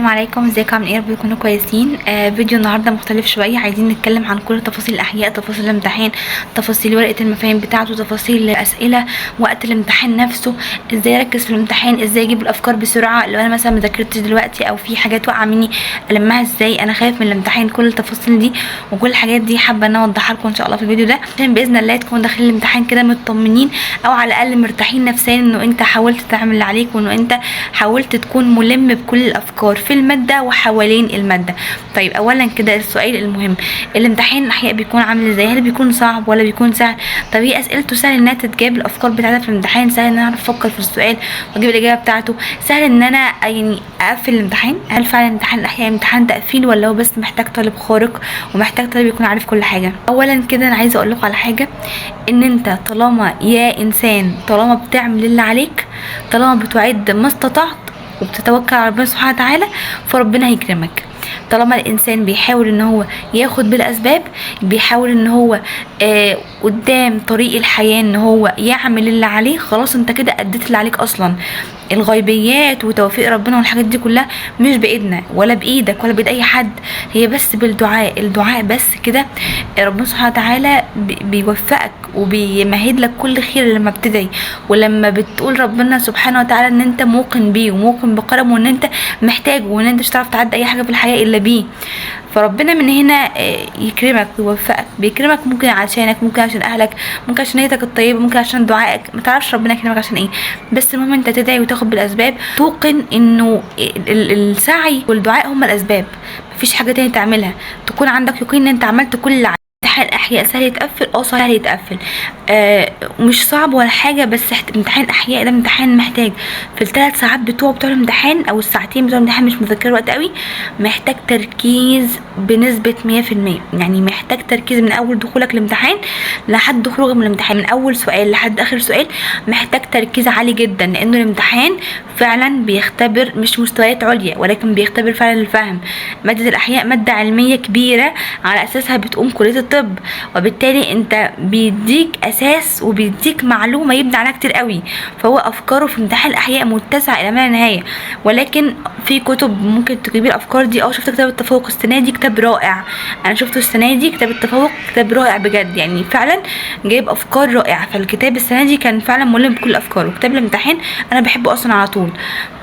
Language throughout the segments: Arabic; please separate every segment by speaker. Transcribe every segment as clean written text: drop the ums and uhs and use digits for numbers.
Speaker 1: عليكم، ازيكم؟ عاملين ايه؟ يا رب تكونوا كويسين. فيديو النهارده مختلف شويه، عايزين نتكلم عن كل تفاصيل الاحياء، تفاصيل الامتحان، تفاصيل ورقه المفاهيم بتاعته، تفاصيل الاسئله، وقت الامتحان نفسه، ازاي اركز في الامتحان، ازاي اجيب الافكار بسرعه لو انا مثلا مذاكرتش دلوقتي او في حاجات واقعه مني المها ازاي، انا خايف من الامتحان. كل التفاصيل دي وكل الحاجات دي حابه ان انا اوضحها لكم ان شاء الله في الفيديو ده، عشان باذن الله تكونوا داخلين الامتحان كده مطمنين، او على الاقل مرتاحين نفسيا انه انت حاولت تعمل اللي عليك، وانه انت حاولت تكون ملم بكل الافكار في الماده وحوالين الماده. طيب اولا كده السؤال المهم، الامتحان الاحياء بيكون عامل ازاي؟ هل بيكون صعب ولا بيكون سهل؟ طب هي اسئلته سهل انها تتجاب، الافكار بتاعتها في الامتحان سهل ان انا اعرف افكر في السؤال واجيب الاجابه بتاعته، سهل ان انا يعني اقفل الامتحان؟ هل فعلا امتحان الاحياء امتحان تقفيل ولا هو بس محتاج طالب خارق ومحتاج طالب يكون عارف كل حاجه؟ اولا كده انا عايزه اقول لكم على حاجه، ان انت طالما يا انسان طالما بتعمل اللي عليك، طالما بتعد ما استطعت وبتتوكل على ربنا سبحانه وتعالى، فربنا هيكرمك. طالما الانسان بيحاول ان هو ياخد بالاسباب، بيحاول ان هو قدام طريق الحياه ان هو يعمل اللي عليه، خلاص انت كده اديت اللي عليك اصلا. الغيبيات وتوفيق ربنا والحاجات دي كلها مش بايدنا ولا بايدك ولا بايد اي حد، هي بس بالدعاء. الدعاء بس كده ربنا سبحانه وتعالى بيوفقك وبيمهد لك كل خير لما بتدعي، ولما بتقول ربنا سبحانه وتعالى ان انت موقن بيه وموقن بكرمه وان انت محتاج وان انت مش هتعرف تعدي اي حاجه في الحياه الا بيه. فربنا من هنا يكرمك ويوفقك، بيكرمك ممكن عشانك، ممكن عشان اهلك، ممكن عشان نيتك الطيبه، ممكن عشان دعائك، ما تعرفش ربنا يكرمك عشان ايه، بس المهم انت تدعي وتاخد بالاسباب، توقن انه السعي والدعاء هما الاسباب، مفيش حاجه تانية تعملها، تكون عندك يقين ان انت عملت كل اللي امتحان احياء سهل يتقفل، سهل يتقفل، مش صعب ولا حاجه، بس امتحان احياء ده امتحان محتاج في الثلاث ساعات بتوع الامتحان او الساعتين بتوع الامتحان، مش مذاكره وقت قوي، محتاج تركيز بنسبه 100%، يعني محتاج تركيز من اول دخولك الامتحان لحد خروجك من الامتحان، من اول سؤال لحد اخر سؤال محتاج تركيز عالي جدا، لانه الامتحان فعلا بيختبر مش مستويات عليا ولكن بيختبر فعلا الفهم. ماده الاحياء ماده علميه كبيره على اساسها بتقوم كليه الطب، وبالتالي انت بيديك اساس وبيديك معلومه يبني عليها كتير قوي، فهو افكاره في امتحان الاحياء متسع الى ما لا نهايه. ولكن في كتب ممكن تجيبي الافكار دي. شفت كتاب التفوق السنه دي، كتاب رائع، انا شفته السنه دي، كتاب التفوق كتاب رائع بجد، يعني فعلا جايب افكار رائعه. فالكتاب السنه دي كان فعلا ملم بكل افكاره. كتاب الامتحان انا بحبه اصلا على طول،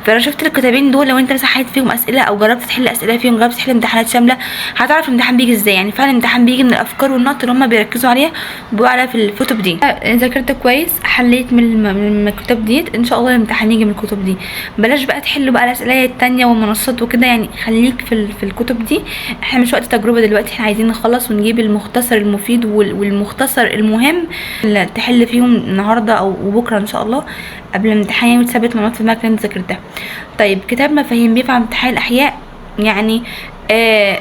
Speaker 1: فانا شفت الكتابين دول، لو انت مثلا حليت فيهم اسئله او جربت تحل اسئله فيهم، جربت تحل امتحانات شامله، هتعرف الامتحان بيجي ازاي. يعني فعلا الامتحان بيجي من الافكار والنقط اللي هم بيركزوا عليها بيبقوا عليها في الكتب دي. ذاكرت كويس، حليت من الكتب ديت، ان شاء الله الامتحان يجي من الكتب دي. بلاش بقى تحلوا بقى الاسئله التانية والمنصات وكده، يعني خليك في الكتب دي. احنا مش وقت تجربه دلوقتي، احنا عايزين نخلص ونجيب المختصر المفيد والمختصر المهم اللي تحل فيهم النهارده او بكره ان شاء الله قبل الامتحان، وتثبت معلومات في دماغك اللي انت ذاكرتها. طيب كتاب مفاهيم بينفع امتحان الاحياء، يعني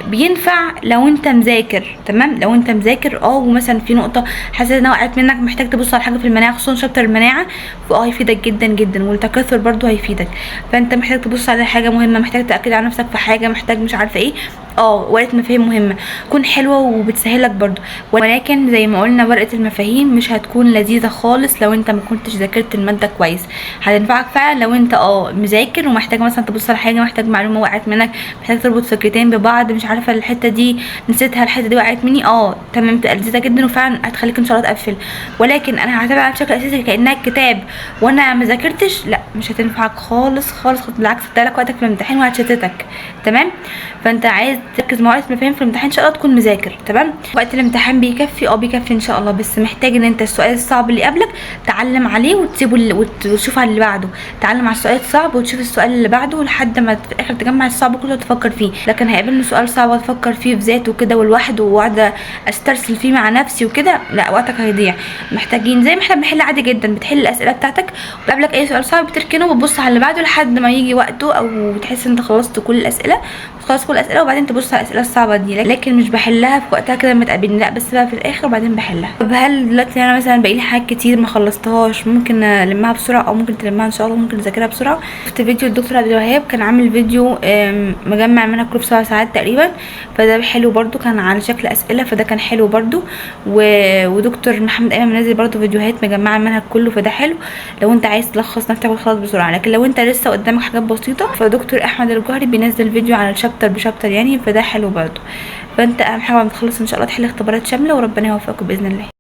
Speaker 1: بينفع لو انت مذاكر، تمام؟ لو انت مذاكر ومثلا في نقطه حسيت انها وقعت منك، محتاج تبص على حاجه في المناعه، خصوصا شابتر المناعه، هيفيدك جدا جدا، والتكاثر برضو هيفيدك. فانت محتاج تبص على حاجه مهمه، محتاج تاكد على نفسك في حاجه، محتاج مش عارفه ايه، ورقه مفاهيم مهمه تكون حلوه وبتسهلك برضو. ولكن زي ما قلنا ورقه المفاهيم مش هتكون لذيذه خالص لو انت ما كنتش ذاكرت الماده كويس. هتنفعك فعلا لو انت مذاكر ومحتاج مثلا تبص على حاجه، محتاج معلومه وقعت منك، محتاج تربط فكرتين ببعض، مش عارفه الحته دي نسيتها، الحته دي وقعت مني، تمام، تبقى لذيذه جدا وفعلا هتخليك ان شاء الله تقفل. ولكن انا هعتبرها بشكل اساسي كانها كتاب وانا ما ذاكرتش، لا مش هتنفعك خالص خالص، بالعكس هتضيع وقتك في الامتحان وهتشتتك، تمام؟ فانت عايز تركز مع ورقه المفاهيم في الامتحان ان شاء الله تكون مذاكر، تمام؟ وقت الامتحان بيكفي بيكفي ان شاء الله، بس محتاج ان انت السؤال الصعب اللي قبلك تعلم عليه وتسيبه وتشوف على اللي بعده، تعلم على السؤال الصعب وتشوف السؤال اللي بعده لحد ما في الاخر تجمع الصعب كله وتفكر فيه. لكن هيقابلني سؤال صعب وتفكر فيه في ذاته كده ولوحده وقاعده استرسل فيه مع نفسي وكده، لا وقتك هيضيع. محتاجين زي ما احنا بنحل عادي جدا، بتحل الاسئله بتاعتك وقابلك اي سؤال صعب بتركنه وتبص على اللي بعده لحد ما يجي وقته، او تحس انت خلصت كل الاسئله، خلاص كل الاسئله وبعدين تبص على الاسئله الصعبه دي. لكن مش بحلها في وقتها كده لما تقابلني، لا بس بقى في الاخر وبعدين بحلها. طب هل دلوقتي انا مثلا بقالي حاجات كتير ما خلصتهاش ممكن المها بسرعه، او ممكن تلمها ان شاء الله، ممكن تذاكرها بسرعه؟ شفت فيديو الدكتور عبد الوهاب كان عامل فيديو مجمع منها كله في 7 ساعات تقريبا، فده حلو برده، كان على شكل اسئله، فده كان حلو برده. ودكتور محمد ايمن منزل برده فيديوهات مجمعه منها كله، فده حلو لو انت عايز تلخص نفسك وتخلص تخلص بسرعه. لكن لو انت لسه قدامك حاجات بسيطه فدكتور احمد الجوهري بينزل فيديو على الشابتر بشابتر يعني، فده حلو برضه. فانت اهم حاجه لما تخلص ان شاء الله تحل اختبارات شامله، وربنا يوفقك باذن الله.